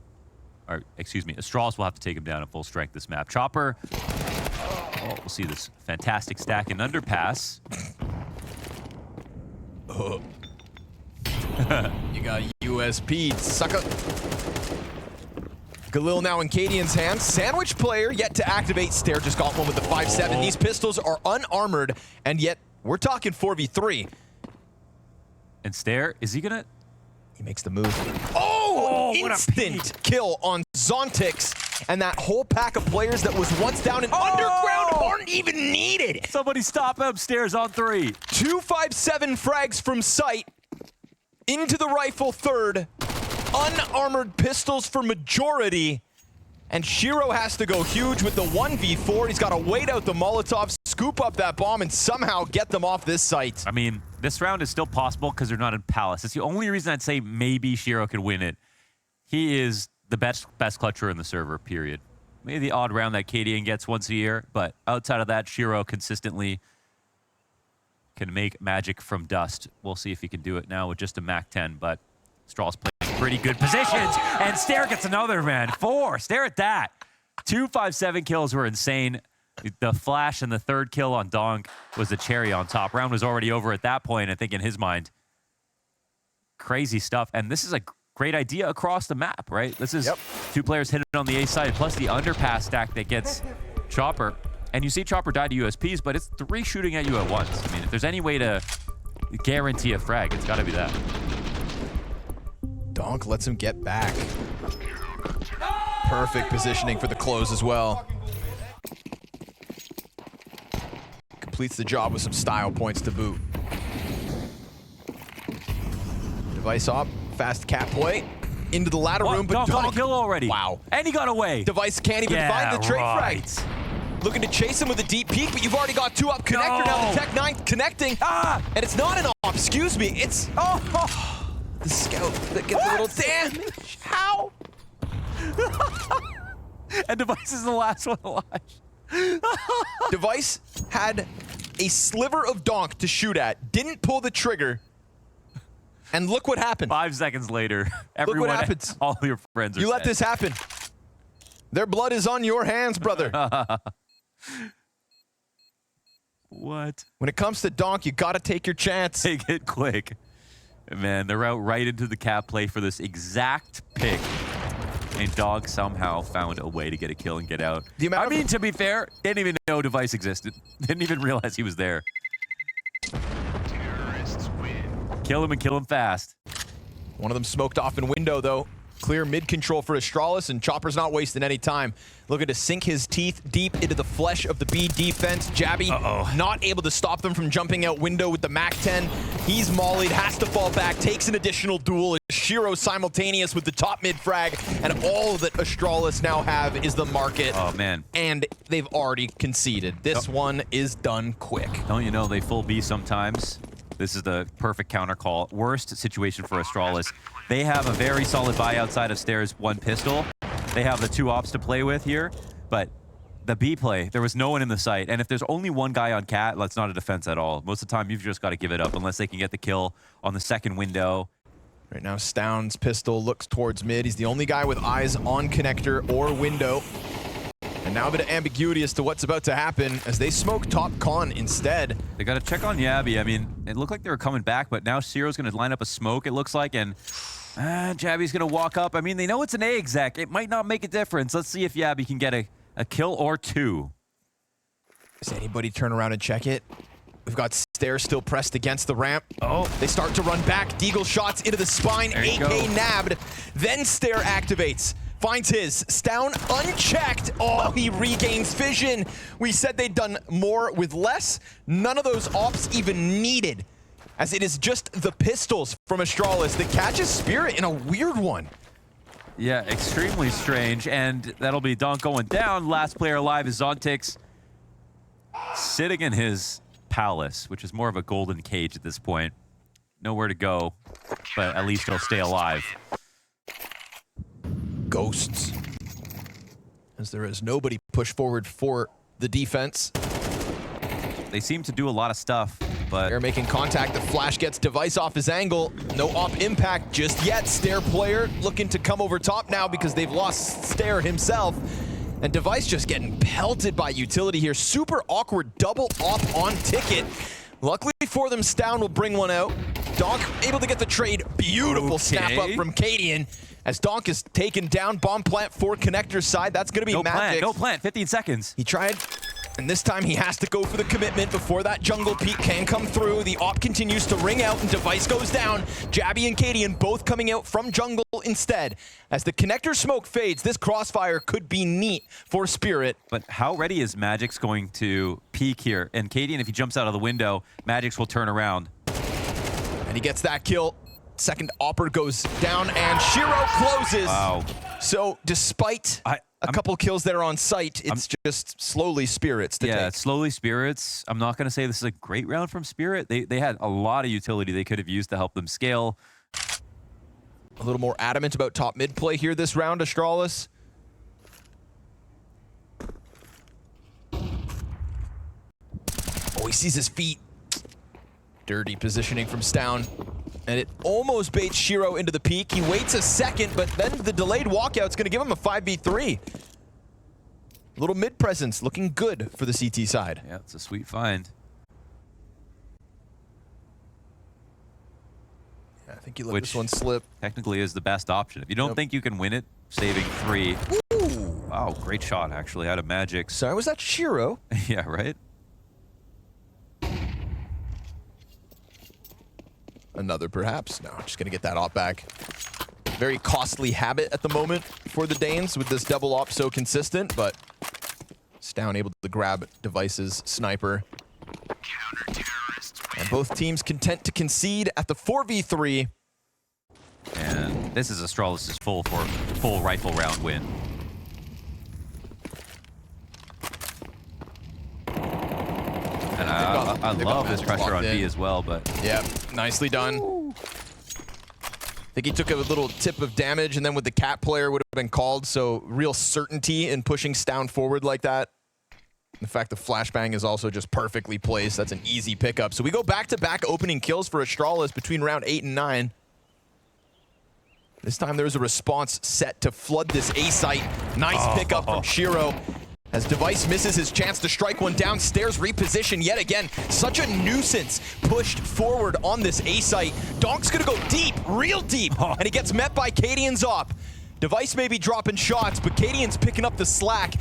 Or, excuse me, Astralis will have to take him down at full strength this map. Chopper, we'll see this fantastic stack in underpass. You got USP, sucker. Galil now in Cadian's hands. Sandwich player yet to activate. Stair just got one with the 5.7. These pistols are unarmored, and yet we're talking 4v3. And Stair, is he gonna? He makes the move. Oh, instant kill on Zontix. And that whole pack of players that was once down in underground aren't even needed. Somebody stop him. Stairs on 3. 257 frags from sight. Into the rifle third. Unarmored pistols for majority. And Shiro has to go huge with the 1v4. He's got to wait out the Molotov, scoop up that bomb, and somehow get them off this site. I mean, this round is still possible because they're not in Palace. It's the only reason I'd say maybe Shiro could win it. He is the best clutcher in the server, period. Maybe the odd round that Cadian gets once a year, but outside of that, Shiro consistently can make magic from dust. We'll see if he can do it now with just a Mac 10, but Straw's playing pretty good positions, and Stair gets another, man. 4. Stare at that. 257 kills were insane. The flash and the 3rd kill on Donk was the cherry on top. Round was already over at that point, I think, in his mind. Crazy stuff, and this is a great idea across the map, right? This is two players hit it on the A side, plus the underpass stack that gets Chopper. And you see Chopper die to USPs, but it's 3 shooting at you at once. I mean, if there's any way to guarantee a frag, it's got to be that. Donk lets him get back. Perfect positioning for the close as well. Completes the job with some style points to boot. Device op, fast cat play. Into the ladder room, but Donk got a kill already. Wow. And he got away. Device can't even find the trade frag. Looking to chase him with a deep peek, but you've already got 2 up connector. Now the Tech 9 connecting. And it's not an op, excuse me. It's the scout that gets a little damage. How? And Device is the last one alive. Device had a sliver of donk to shoot at, didn't pull the trigger, and look what happened. 5 seconds later, everyone, look what happens. All your friends are You dead. let this happen. Their blood is on your hands, brother. What? When it comes to donk, you gotta take your chance. Take it quick. Man, they're out right into the cap play for this exact pick. And Dog somehow found a way to get a kill and get out. I mean, to be fair, didn't even know Device existed. Didn't even realize he was there. Terrorists win. Kill him and kill him fast. One of them smoked off in window, though. Clear mid control for Astralis, and Chopper's not wasting any time. Looking to sink his teeth deep into the flesh of the B defense. Jabby not able to stop them from jumping out window with the MAC-10. He's mollied, has to fall back, takes an additional duel. Shiro simultaneous with the top mid frag, and all that Astralis now have is the market. Oh, man. And they've already conceded. This one is done quick. Don't you know they full B sometimes? This is the perfect counter call. Worst situation for Astralis. They have a very solid buy outside of stairs, 1 pistol. They have the 2 ops to play with here, but the B play, there was no one in the site. And if there's only one guy on cat, that's not a defense at all. Most of the time, you've just got to give it up unless they can get the kill on the second window. Right now, Stound's pistol looks towards mid. He's the only guy with eyes on connector or window. And now a bit of ambiguity as to what's about to happen as they smoke top con instead. They got to check on Yabby. I mean, it looked like they were coming back, but now Ciro's going to line up a smoke, it looks like, and Jabby's going to walk up. I mean, they know it's an A exec. It might not make a difference. Let's see if Yabby can get a kill or 2. Does anybody turn around and check it? We've got Stairs still pressed against the ramp. They start to run back. Deagle shots into the spine. AK nabbed. Then Stair activates. Finds his. Stound unchecked. He regains vision. We said they'd done more with less. None of those ops even needed, as it is just the pistols from Astralis that catches Spirit in a weird one. Yeah, extremely strange, and that'll be Donk going down. Last player alive is Zontix, sitting in his palace, which is more of a golden cage at this point. Nowhere to go, but at least he'll stay alive. Ghosts. As there is nobody push forward for the defense. They seem to do a lot of stuff, but they're making contact. The flash gets Device off his angle. No op impact just yet. Stair player looking to come over top now because they've lost Stair himself. And Device just getting pelted by utility here. Super awkward double op on ticket. Luckily for them, Stound will bring one out. Donk able to get the trade. Beautiful snap up from Cadian. As Donk is taken down, bomb plant for connector's side. That's going to be magic. No plant, 15 seconds. He tried, and this time he has to go for the commitment before that jungle peek can come through. The op continues to ring out, and Device goes down. Jabby and Cadian both coming out from jungle instead. As the connector smoke fades, this crossfire could be neat for Spirit. But how ready is Magix going to peek here? And Cadian, if he jumps out of the window, Magix will turn around. And he gets that kill. Second opper goes down, and Shiro closes. Wow. So despite a couple kills there on site, it's just slowly Spirits to take. Yeah, slowly Spirits. I'm not going to say this is a great round from Spirit. They had a lot of utility they could have used to help them scale. A little more adamant about top mid play here this round, Astralis. Oh, he sees his feet. Dirty positioning from Stound. And it almost baits Shiro into the peak. He waits a second, but then the delayed walkout's going to give him a 5v3. Little mid presence looking good for the CT side. Yeah, it's a sweet find. I think you let this one slip. Technically is the best option. If you don't think you can win it, saving 3. Ooh. Wow, great shot actually out of Magic. Sorry, was that Shiro? Yeah, right? Another perhaps. No, just going to get that op back. Very costly habit at the moment for the Danes with this double op so consistent, but Stown able to grab Device's sniper. And both teams content to concede at the 4v3. And this is Astralis' full rifle round win. And I love this pressure on B as well, but... Yeah, nicely done. Ooh. I think he took a little tip of damage, and then with the cat player would have been called, so real certainty in pushing Stown forward like that. The fact the flashbang is also just perfectly placed, that's an easy pickup. So we go back-to-back opening kills for Astralis between round 8 and 9. This time there's a response set to flood this A site. Nice pickup from Shiro. As Device misses his chance to strike one down, Stairs reposition yet again. Such a nuisance pushed forward on this A site. Donk's gonna go deep, real deep, and he gets met by Cadian's op. Device may be dropping shots, but Cadian's picking up the slack.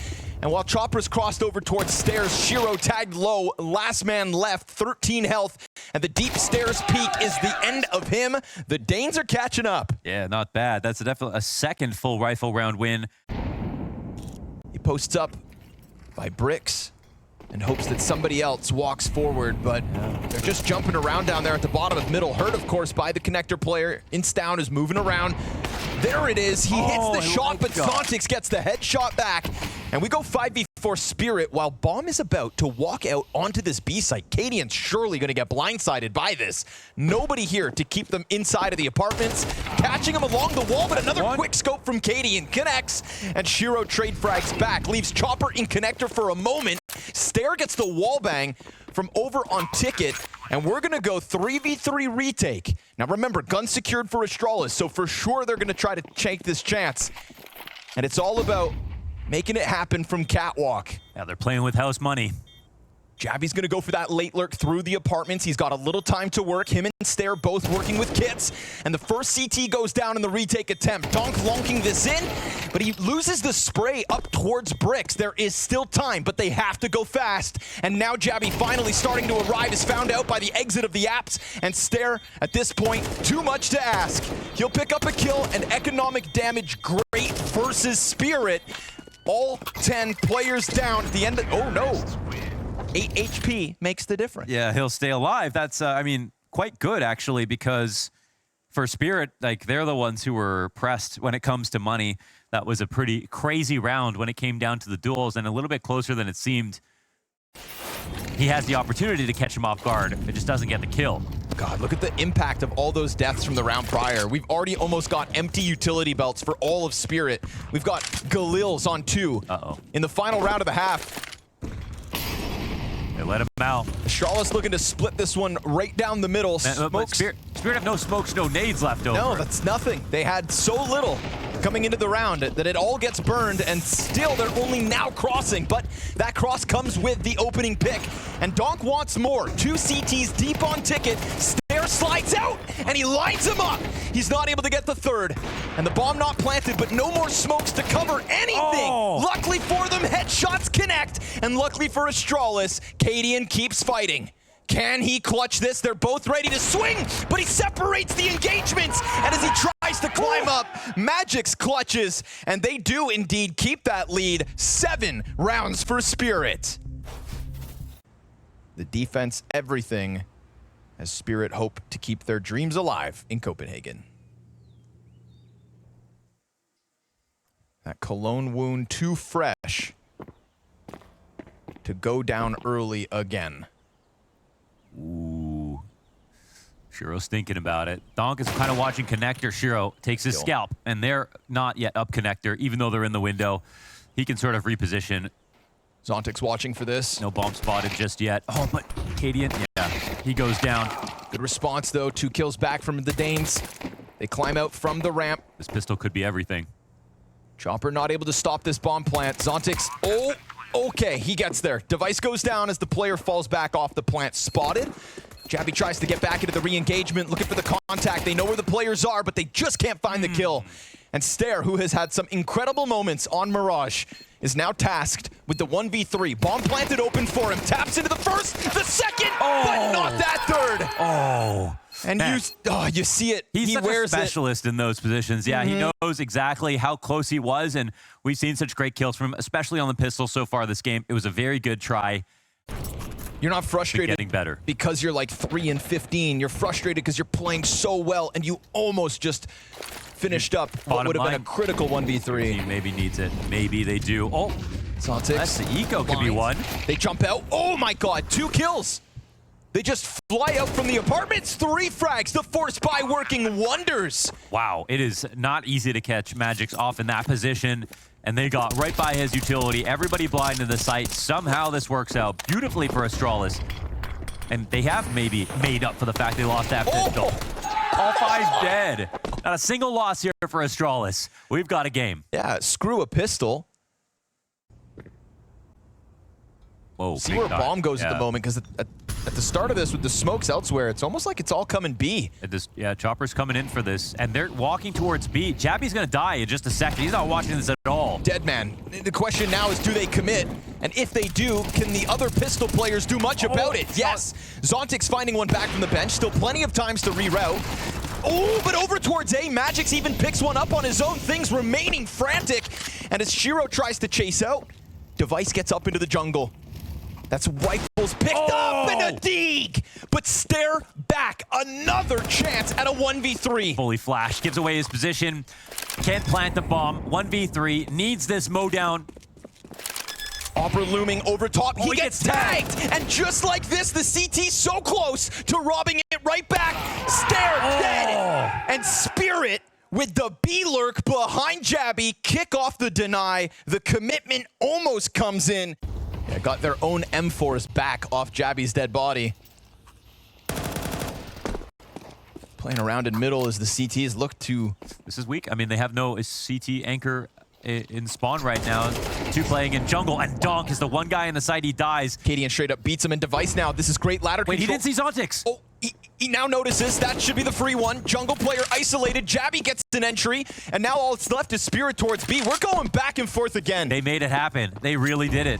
And while Chopper's crossed over towards Stairs, Shiro tagged low, last man left, 13 health, and the deep Stairs peak is the end of him. The Danes are catching up. Yeah, not bad. That's definitely a second full rifle round win. He posts up by bricks and hopes that somebody else walks forward, but they're just jumping around down there at the bottom of middle. Hurt, of course, by the connector player. Instown is moving around. There it is. He hits the shot, but Zontix gets the headshot back. And we go 5v4 Spirit while Bomb is about to walk out onto this B site. Cadian's surely going to get blindsided by this. Nobody here to keep them inside of the apartments. Catching him along the wall, but another quick scope from Cadian connects. And Shiro trade frags back. Leaves Chopper in connector for a moment. Stair gets the wall bang from over on Ticket. And we're going to go 3v3 retake. Now remember, gun secured for Astralis, so for sure they're going to try to take this chance. And it's all about making it happen from Catwalk. Yeah, they're playing with house money. Jabby's going to go for that late lurk through the apartments. He's got a little time to work. Him and Stair both working with kits. And the first CT goes down in the retake attempt. Donk lonking this in, but he loses the spray up towards bricks. There is still time, but they have to go fast. And now Jabby finally starting to arrive is found out by the exit of the apps. And Stair, at this point, too much to ask. He'll pick up a kill and economic damage great versus Spirit. All 10 players down at the end of, oh no. 8 HP makes the difference. Yeah, he'll stay alive. That's, I mean, quite good, actually, because for Spirit, like, they're the ones who were pressed when it comes to money. That was a pretty crazy round when it came down to the duels, and a little bit closer than it seemed. He has the opportunity to catch him off guard. It just doesn't get the kill. God, look at the impact of all those deaths from the round prior. We've already almost got empty utility belts for all of Spirit. We've got Galils on 2. In the final round of the half. They let him out. Astralis looking to split this one right down the middle. But Spirit have no smokes, no nades left over. No, that's nothing. They had so little coming into the round that it all gets burned, and still they're only now crossing, but that cross comes with the opening pick. And Donk wants more. 2 CTs deep on Ticket. Stair slides out, and he lines him up. He's not able to get the third. And the bomb not planted, but no more smokes to cover anything. Luckily for them, headshots connect. And luckily for Astralis, Cadian keeps fighting. Can he clutch this? They're both ready to swing, but he separates the engagements. And as he tries to climb up, Magic's clutches, and they do indeed keep that lead. 7 rounds for Spirit. The defense, everything, as Spirit hope to keep their dreams alive in Copenhagen. That Cologne wound too fresh to go down early again. Ooh. Shiro's thinking about it. Donk is kind of watching connector. Shiro takes his scalp, and they're not yet up connector, even though they're in the window. He can sort of reposition. Zontix watching for this. No bomb spotted just yet. Oh, but Cadian, yeah, he goes down. Good response, though. 2 kills back from the Danes. They climb out from the ramp. This pistol could be everything. Chopper not able to stop this bomb plant. Zontix, okay, he gets there. Device goes down as the player falls back off the plant. Spotted. Jabby tries to get back into the re-engagement, looking for the contact. They know where the players are, but they just can't find the kill. And Stare, who has had some incredible moments on Mirage, is now tasked with the 1v3. Bomb planted open for him. Taps into the first, the second, but not that third. Oh. And you see it. He's such a wears specialist in those positions. Yeah, he knows exactly how close he was, and we've seen such great kills from him, especially on the pistol so far this game. It was a very good try. You're not frustrated getting better because you're like 3-15. You're frustrated because you're playing so well, and you almost just finished up what would have been a critical 1v3. He maybe needs it. Maybe they do. Oh, Zontix. that's the eco could be one. They jump out. Oh my god, 2 kills. They just fly out from the apartments. 3 frags. The force buy working wonders. Wow, it is not easy to catch Magic's off in that position. And they got right by his utility. Everybody blind to the site. Somehow this works out beautifully for Astralis. And they have maybe made up for the fact they lost that pistol. All 5 dead. Not a single loss here for Astralis. We've got a game. Yeah, screw a pistol. Whoa, see where bomb goes at the moment, because at the start of this with the smokes elsewhere, it's almost like it's all coming B. Yeah, Chopper's coming in for this, and they're walking towards B. Jabby's gonna die in just a second. He's not watching this at all. Dead man. The question now is, do they commit? And if they do, can the other pistol players do much about it? Yes. Zontix finding one back from the bench. Still plenty of times to reroute. Oh, but over towards A, Magix even picks one up on his own. Things remaining frantic. And as Shiro tries to chase out, Device gets up into the jungle. That's rifles picked up in a dig, but Stare back. Another chance at a 1v3. Fully flash, gives away his position. Can't plant the bomb. 1v3, needs this mow down. Opera looming over top. He gets tagged. And just like this, the CT so close to robbing it right back. Stare dead. And Spirit with the B-lurk behind Jabby. Kick off the deny. The commitment almost comes in. Yeah, got their own M4s back off Jabby's dead body. Playing around in middle as the CTs look to... This is weak. I mean, they have no CT anchor in spawn right now. 2 playing in jungle, and Donk is the one guy in the site. He dies. Kadian straight up beats him in Device now. This is great ladder control. Wait, he didn't see Zontix. Oh, he now notices that should be the free one. Jungle player isolated. Jabby gets an entry, and now all that's left is Spirit towards B. We're going back and forth again. They made it happen. They really did it.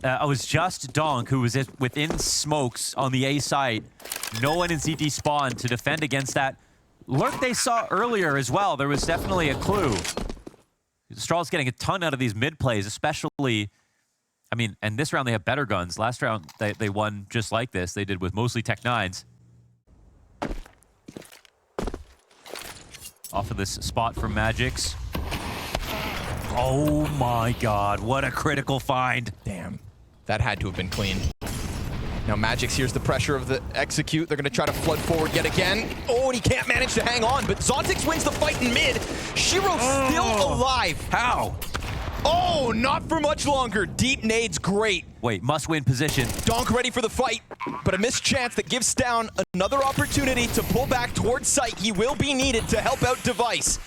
It was just Donk who was within smokes on the A side. No one in CT spawn to defend against that lurk they saw earlier as well. There was definitely a clue. Astralis getting a ton out of these mid plays, especially, I mean, and this round they have better guns. Last round they won just like this. They did with mostly Tech 9s. Off of this spot from Magix. Oh my god, what a critical find. Damn. That had to have been clean. Now Magix hears the pressure of the execute. They're going to try to flood forward yet again. Oh, and he can't manage to hang on, but Zontix wins the fight in mid. Shiro's still alive. How? Oh, not for much longer. Deep nades, great. Wait, must win position. Donk ready for the fight, but a missed chance that gives Down another opportunity to pull back towards site. He will be needed to help out Device.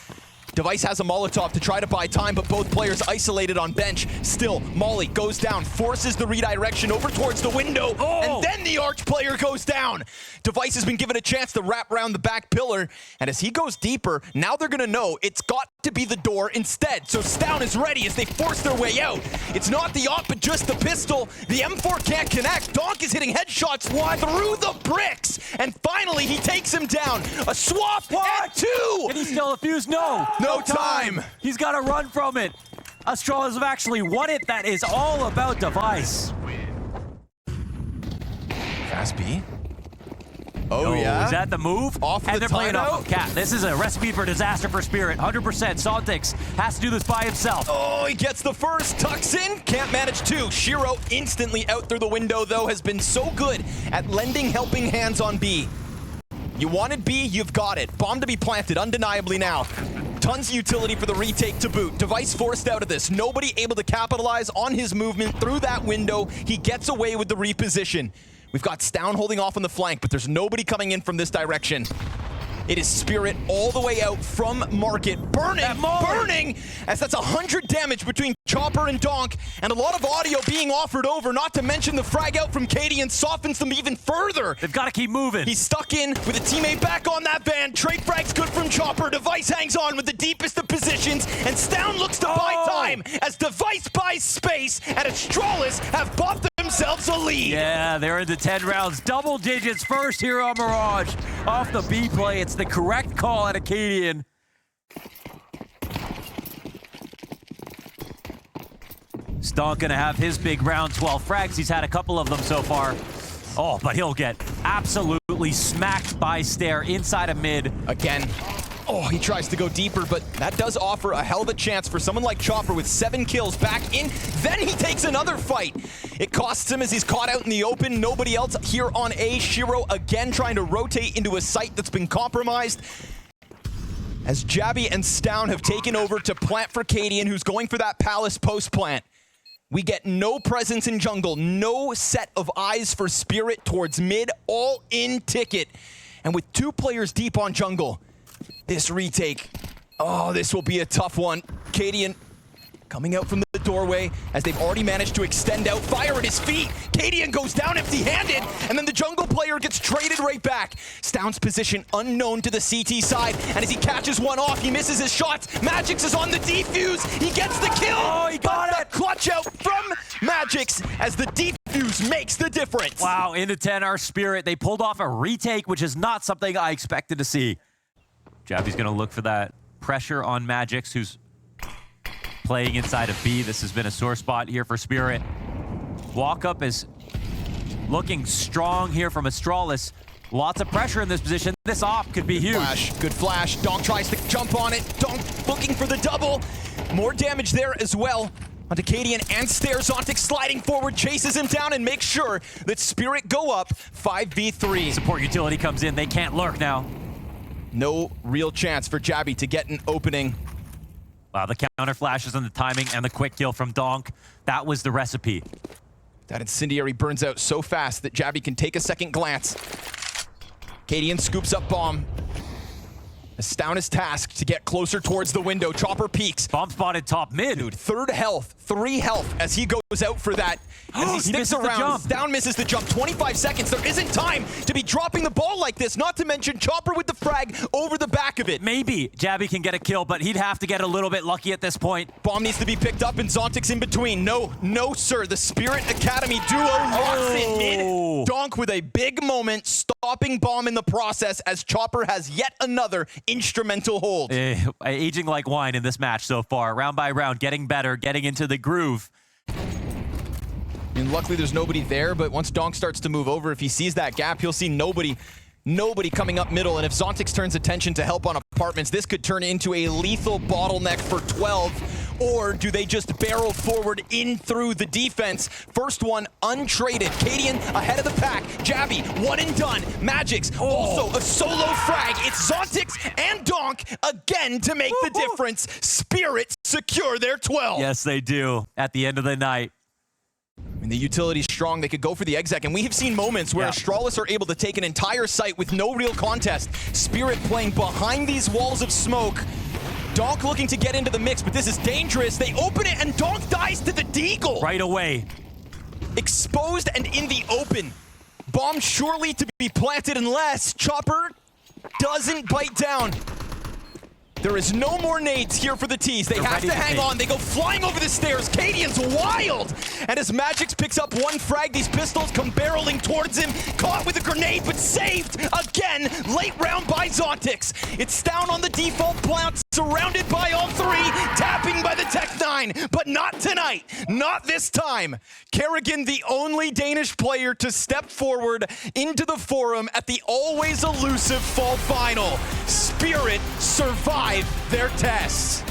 Device has a Molotov to try to buy time, but both players isolated on bench. Still, Molly goes down, forces the redirection over towards the window, and then the Arch player goes down. Device has been given a chance to wrap around the back pillar, and as he goes deeper, now they're gonna know it's got to be the door instead. So Stown is ready as they force their way out. It's not the op, but just the pistol. The M4 can't connect. Donk is hitting headshots through the bricks, and finally he takes him down. A swap and 2! Can he still defuse? No time. He's got to run from it. Astralis have actually won it. That is all about Device. Fast B. Oh, yeah. Is that the move? Off and the they're playing timeout? off of Cat. This is a recipe for disaster for Spirit. 100%. Zontix has to do this by himself. Oh, he gets the first. Tucks in. Can't manage 2. Shiro instantly out through the window, though, has been so good at lending helping hands on B. You wanted B, you've got it. Bomb to be planted, undeniably now. Tons of utility for the retake to boot. Device forced out of this. Nobody able to capitalize on his movement through that window. He gets away with the reposition. We've got Stown holding off on the flank, but there's nobody coming in from this direction. It is Spirit all the way out from Market. Burning, as that's 100 damage between Chopper and Donk, and a lot of audio being offered over, not to mention the frag out from Katie and softens them even further. They've got to keep moving. He's stuck in with a teammate back on that van. Trade frag's good from Chopper. Device hangs on with the deepest of positions, and Stown looks to buy time as Device buys space, and Astralis have bought themselves a lead. Yeah, they're into 10 rounds. Double digits first here on Mirage. Off the B play, it's the correct call at Acadian. Stonk gonna have his big round, 12 frags. He's had a couple of them so far. Oh, but he'll get absolutely smacked by Stair inside of mid. Again. Oh, he tries to go deeper, but that does offer a hell of a chance for someone like Chopper with 7 kills back in. Then he takes another fight. It costs him as he's caught out in the open. Nobody else here on A. Shiro again trying to rotate into a site that's been compromised. As Jabby and Stown have taken over to plant for Cadian, who's going for that Palace post plant. We get no presence in jungle, no set of eyes for Spirit towards mid, all in ticket. And with 2 players deep on jungle, this retake, oh, this will be a tough one. Cadian coming out from the doorway as they've already managed to extend out. Fire at his feet. Cadian goes down empty-handed, and then the jungle player gets traded right back. Stown's position unknown to the CT side, and as he catches one off, he misses his shots. Magix is on the defuse. He gets the kill. Oh, he got it. Clutch out from Magix as the defuse makes the difference. Wow, into 10 our Spirit. They pulled off a retake, which is not something I expected to see. Jabby's gonna look for that pressure on Magix, who's playing inside of B. This has been a sore spot here for Spirit. Walk up is looking strong here from Astralis. Lots of pressure in this position. This op could be huge. Good flash. Donk tries to jump on it. Donk looking for the double. More damage there as well. Onto Cadian and Stair. Zontic sliding forward, chases him down, and makes sure that Spirit go up 5v3. Support utility comes in. They can't lurk now. No real chance for Jabby to get an opening. Wow, the counter flashes and the timing and the quick kill from Donk. That was the recipe. That incendiary burns out so fast that Jabby can take a second glance. Cadian scoops up bomb. Stown is tasked to get closer towards the window. Chopper peeks. Bomb spotted top mid. Dude, 3rd health, 3 health as he goes out for that. As he sticks around, Stown misses the jump. 25 seconds. There isn't time to be dropping the ball like this. Not to mention Chopper with the frag over the back of it. Maybe Jabby can get a kill, but he'd have to get a little bit lucky at this point. Bomb needs to be picked up and Zontic's in between. No, sir. The Spirit Academy duo locks in mid. Donk with a big moment, stopping bomb in the process as Chopper has yet another instrumental hold. Aging like wine in this match so far. Round by round, getting better, getting into the groove. And luckily there's nobody there, but once Donk starts to move over, if he sees that gap, he'll see nobody coming up middle. And if Zontix turns attention to help on apartments, this could turn into a lethal bottleneck for 12. Or do they just barrel forward in through the defense? First one untraded. Cadian ahead of the pack. Jabby, one and done. Magix, also a solo frag. It's Zontix and Donk again to make the difference. Spirit secure their 12. Yes, they do at the end of the night. I mean, the utility's strong. They could go for the exec, and we have seen moments where Astralis are able to take an entire site with no real contest. Spirit playing behind these walls of smoke. Donk looking to get into the mix, but this is dangerous. They open it, and Donk dies to the deagle. Right away. Exposed and in the open. Bomb surely to be planted unless Chopper doesn't bite down. There is no more nades here for the T's. They have to hang on. They go flying over the stairs. Cadian's wild. And as Magix picks up one frag, these pistols come barreling towards him. Caught with a grenade, but saved again. Late round by Zontix. It's down on the default bounce, surrounded by all 3. Tapping by the Tech-9, but not tonight. Not this time. Kerrigan, the only Danish player to step forward into the forum at the always elusive fall final. Spirit survived their tests.